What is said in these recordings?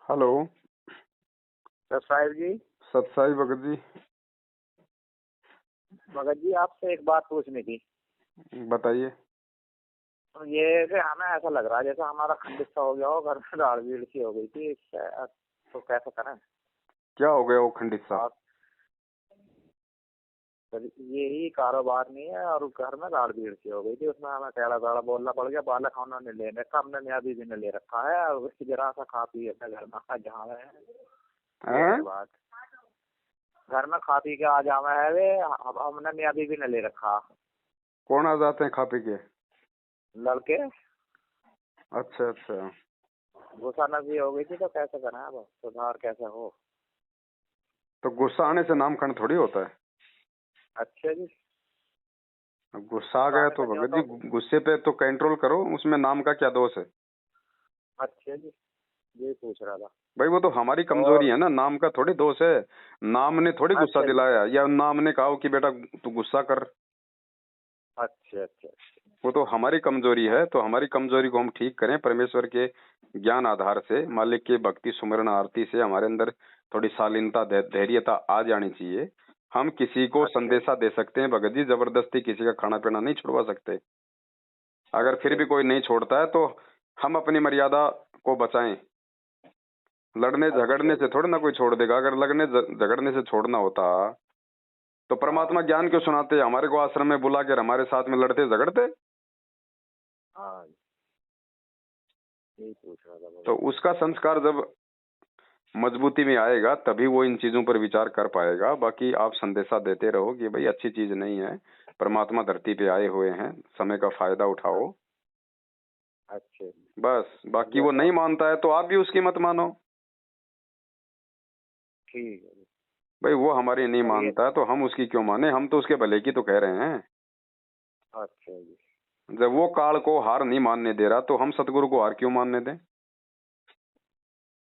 Hello. तो साहिब जी। सतसाई भगत जी। भगत जी आपसे एक बात पूछनी थी। बताइए। तो ये कि हमें ऐसा लग रहा है जैसे हमारा खंडित सा हो गया हो, घर में दाढ़ भीड़ सी हो गई थी इससे, तो कैसे करें? क्या हो गया वो खंडित सा? और तो यही कारोबार नहीं है और घर में दाढ़ भीड़ सी हो गई थी, उसमें हमें टेढ़ा दाढ़ा बोलना पड़ गया। बालक खाना नहीं ले रखा, हमने नया बीवी ने ले रखा है और जरा सा खा पी अपने घर में जहाँ है। ये हैं? है बात। घर में खा पी के आ जावे है वे, अब हमने नया बीवी ने ले रखा। कौन आ जाते हैं खा पी के? लड़के। अच्छा अच्छा। गुस्सा नशी हो गई थी, तो कैसे करें अब, सुधार कैसे हो? तो गुस्सा आने से नामखंड थोड़ी होता है। अच्छा जी। अब गुस्सा आ गया गाने तो का नहीं भगत होता। जी गुस्से पे तो कंट्रोल करो, उसमें नाम का क्या दोष है? अच्छा जी, ये पूछ रहा था। भाई वो तो हमारी कमजोरी और है ना, नाम का थोड़ी दोष है। नाम ने थोड़ी गुस्सा अच्छा जी। दिलाया या नाम ने कहा कि बेटा तू गुस्सा कर। अच्छा अच्छा। वो तो हमारी कमजोरी है, तो हमारी कमजोरी को हम ठीक करें परमेश्वर के ज्ञान आधार से, मालिक की भक्ति सुमरन आरती से हमारे अंदर थोड़ी शालीनता धैर्यता आ जानी चाहिए। हम किसी को अच्छा जी। संदेशा दे सकते हैं भगत जी, जबरदस्ती किसी का खाना पीना नहीं छुड़वा सकते। अगर फिर अच्छा भी जी। कोई नहीं छोड़ता है तो हम अपनी मर्यादा को बचाएं। लड़ने अच्छा झगड़ने से जी। थोड़ी ना कोई छोड़ देगा। अगर लगने झगड़ने से छोड़ना होता तो हाँ परमात्मा ज्ञान क्यों सुनाते? हमारे को आश्रम में बुला कर हमारे साथ में लड़ते झगड़ते? हाँ जी, यही पूछ रहा था तो भगत जी। उसका संस्कार जब मजबूती में आएगा तभी वो इन चीजों पर विचार कर पाएगा। बाकी आप संदेशा देते रहो कि भाई अच्छी चीज नहीं है, परमात्मा धरती पे आए हुए हैं, समय का फायदा उठाओ। अच्छा जी। बस अब बाकी वो जैसा नहीं मानता है तो आप भी उसकी मत मानो। ठीक है जी। भाई वो हमारी नहीं अब ये मानता है तो हम उसकी क्यों माने? हम तो उसके भले की तो कह रहे हैं। अच्छा जी। जब वो काल को हार नहीं मानने दे रहा तो हम सतगुरु को हार क्यों मानने दें?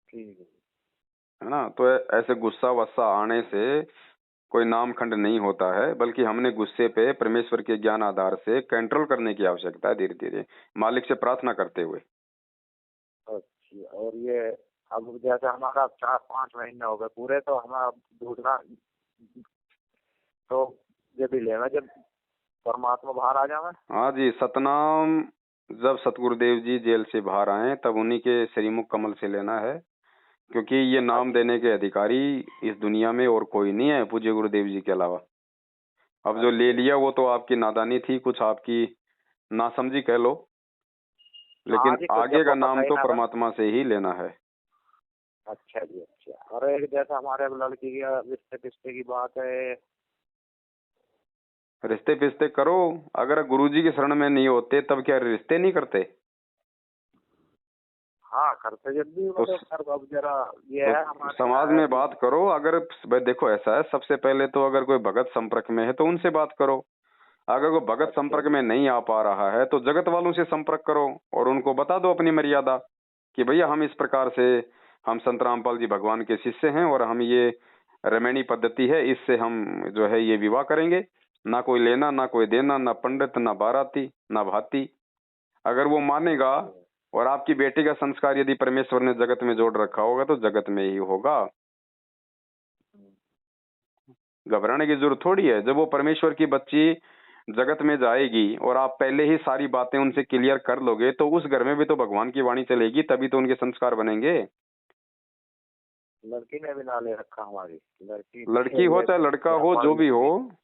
ठीक है। है ना? तो ऐसे गुस्सा वस्सा आने से कोई नामखंड नहीं होता है, बल्कि हमने गुस्से पे परमेश्वर के ज्ञान आधार से कंट्रोल करने की आवश्यकता है, धीरे धीरे मालिक से प्रार्थना करते हुए। अच्छा, और ये अब जैसे हमारा 4-5 महीने हो गए पूरे, तो हमारा दूसरा तो ये भी लेना जब परमात्मा बाहर आ जावे। हाँ जी, सतनाम। जब सतगुरुदेव जी जेल से बाहर आए तब उन्हीं के श्रीमुख कमल से लेना है, क्योंकि ये नाम अच्छा। देने के अधिकारी इस दुनिया में और कोई नहीं है पूज्य गुरुदेव जी के अलावा। अब जो ले अच्छा जी। लिया वो तो आपकी नादानी थी, कुछ आपकी नासमझी कह लो, हाँ लेकिन जी, कुछ आगे जब वो का पता नाम ही तो ना था। परमात्मा से ही लेना है। अच्छा जी। अच्छा, और एक जैसा हमारे अब लड़की की रिश्ते पिश्ते की बात है। रिश्ते पिश्ते करो। अगर गुरुजी की शरण में नहीं होते तब क्या रिश्ते नहीं करते? हाँ, करते जब भी वो तो तो सर, अब जरा ये तो है हमारे समाज यहाँ है में कि बात करो। अगर भाई देखो ऐसा है, सबसे पहले तो अगर कोई भगत संपर्क में है तो उनसे बात करो। अगर कोई भगत अच्छा संपर्क जी। में नहीं आ पा रहा है तो जगत वालों से संपर्क करो और उनको बता दो अपनी मर्यादा कि भैया हम इस प्रकार से, हम संत रामपाल जी भगवान के शिष्य हैं और हम ये रमैनी पद्धति है, इससे हम जो है ये विवाह करेंगे। ना कोई लेना ना कोई देना, ना पंडित ना बाराती ना भाती। अगर वो मानेगा अच्छा। और आपकी बेटी का संस्कार यदि परमेश्वर ने जगत में जोड़ रखा होगा तो जगत में ही होगा। घबराने की जरूरत थोड़ी है। जब वो परमेश्वर की बच्ची जगत में जाएगी और आप पहले ही सारी बातें उनसे क्लियर कर लोगे तो उस घर में भी तो भगवान की वाणी चलेगी, तभी तो उनके संस्कार बनेंगे। लड़की ने भी ना ले रखा हमारी। लड़की लड़की हो ये चाहे लड़का क्या हो, पढ़ जो भी लिख हो। के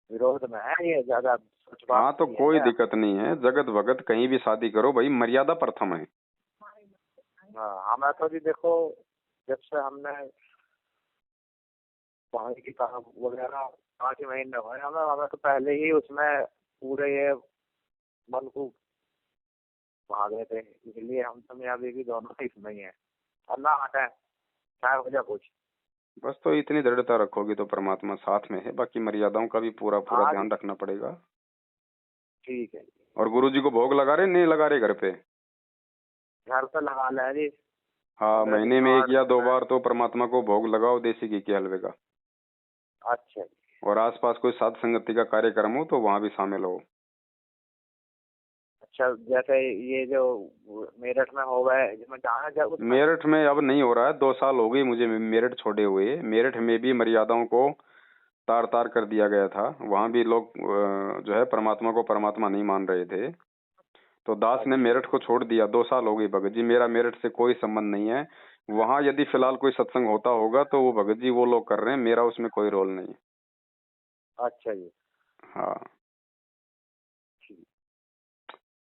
विरोध में है, ये ज्यादा सच बात हाँ तो नहीं कोई है। दिक्कत नहीं है, जगत भगत कहीं भी शादी करो, भाई मर्यादा प्रथम है। हाँ, हमें तो जी देखो, जब से हमने वहाँ की किताब वगैरह 5 महीने हुए हमें, हमें तो पहले ही उसमें पूरे ये मन को भाग रहे थे, इसलिए हम तो मियाँ बीवी दोनों इसमें ही है। और ना हटे चाहे हो जाए कुछ। बस तो इतनी दृढ़ता रखोगी तो परमात्मा साथ में है। बाकी मर्यादाओं का भी पूरा पूरा हाँ जी। ध्यान रखना पड़ेगा। ठीक है। और गुरु जी को भोग लगा रहे नहीं लगा रहे घर पे? घर पे लगा ले जी। हाँ, 15 दिन महीने में 1 8 या दिन 2 में। बार तो परमात्मा को भोग लगाओ देसी घी के हलवे का। अच्छा जी। और आसपास कोई साध संगति का कार्यक्रम हो तो वहां भी शामिल हो। अच्छा, जैसे ये जो मेरठ में हो गए, इसमें जाना क्या उसमें? मेरठ में अब नहीं हो रहा है, 2 साल हो गई मुझे मेरठ छोड़े हुए। मेरठ में भी मर्यादाओं को तार तार कर दिया गया था। वहां भी लोग जो है परमात्मा को परमात्मा नहीं मान रहे थे। तो दास ने अच्छा मेरठ को छोड़ दिया। 2 साल हो गई भगत जी, मेरा मेरठ से कोई संबंध नहीं है। वहां यदि फिलहाल कोई सत्संग होता होगा तो वो भगत जी वो लोग कर रहे हैं, मेरा उसमें कोई रोल नहीं। अच्छा जी, हाँ ठीक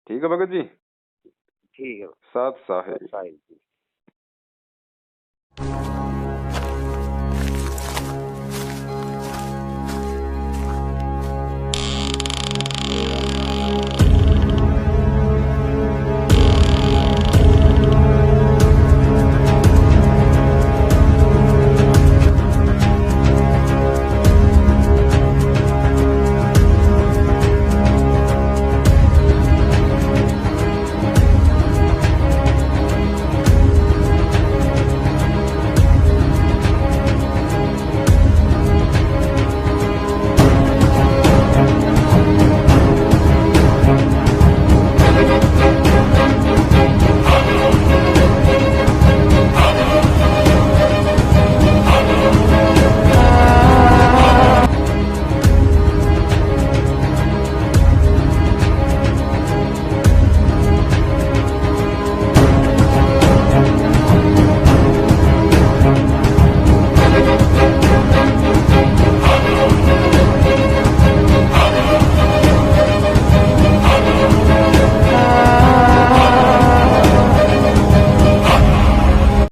ठीक है भगत जी। ठीक है। साथ साहेब। साहिल जी।